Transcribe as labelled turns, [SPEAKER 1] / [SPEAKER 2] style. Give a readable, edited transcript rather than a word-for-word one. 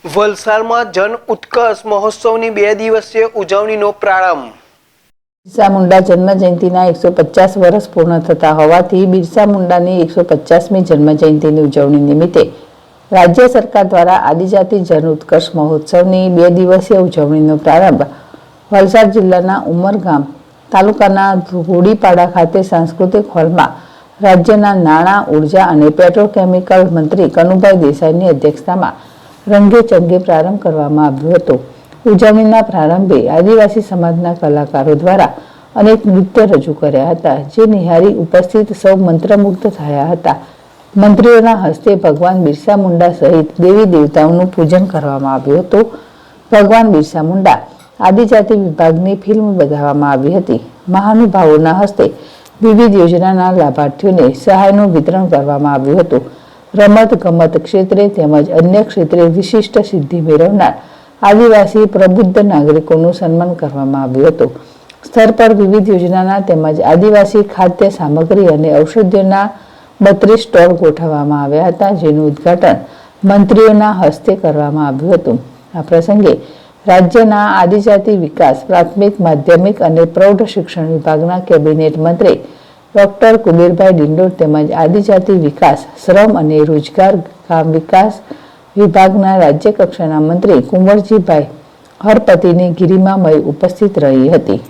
[SPEAKER 1] વલસાડમાં જન ઉત્કર્ષ મહોત્સવની 2 દિવસીય ઉજવણીનો પ્રારંભ।
[SPEAKER 2] બિરસા મુંડા જન્મ જયંતિના 150 વર્ષ પૂર્ણ થતા હોવાથી બિરસા મુંડાની 150મી જન્મ જયંતિની ઉજવણી નિમિત્તે રાજ્ય સરકાર દ્વારા આદિજાતિ જન ઉત્કર્ષ મહોત્સવની 2 દિવસીય ઉજવણીનો પ્રારંભ વલસાડ જિલ્લાના ઉમરગામ તાલુકાના ધોડીપાડા ખાતે સાંસ્કૃતિક હોલમાં રાજ્યના નાણાં, ઉર્જા અને પેટ્રોકેમિકલ મંત્રી કનુભાઈ દેસાઈની અધ્યક્ષતામાં રંગેચંગે પ્રારંભ કરવામાં આવ્યો હતો। ઉજવણીના પ્રારંભે આદિવાસી સમાજના કલાકારો દ્વારા અનેક નૃત્ય રજૂ કર્યા હતા, જે નિહાળી ઉપસ્થિત સૌ મંત્રમુગ્ધ થયા હતા। મંત્રીઓના હસ્તે ભગવાન બિરસા મુંડા સહિત દેવી દેવતાઓનું પૂજન કરવામાં આવ્યું હતું। ભગવાન બિરસા મુંડા આદિજાતિ વિભાગની ફિલ્મ બતાવવામાં આવી હતી। મહાનુભાવોના હસ્તે વિવિધ યોજનાના લાભાર્થીઓને સહાયનું વિતરણ કરવામાં આવ્યું હતું। રમત ગમત ક્ષેત્રે તેમજ અન્ય ક્ષેત્રે વિશિષ્ટ સિદ્ધિ મેળવનાર આદિવાસી પ્રબુદ્ધ નાગરિકોનું સન્માન કરવામાં આવ્યું હતું। સ્તર પર વિવિધ યોજનાના તેમજ આદિવાસી ખાદ્ય સામગ્રી અને ઔષધિઓના 32 સ્ટોલ ગોઠવવામાં આવ્યા હતા, જેનું ઉદ્ઘાટન મંત્રીઓના હસ્તે કરવામાં આવ્યું હતું। આ પ્રસંગે રાજ્યના આદિજાતિ વિકાસ, પ્રાથમિક, માધ્યમિક અને પ્રૌઢ શિક્ષણ વિભાગના કેબિનેટ મંત્રી ડોક્ટર કુબેરભાઈ ડિંડોર તેમજ આદિજાતિ વિકાસ, શ્રમ અને રોજગાર ગામ વિકાસ વિભાગના રાજ્ય કક્ષાના મંત્રી કુંવરજીભાઈ હરપતિની ગરિમામય ઉપસ્થિત રહી હતી।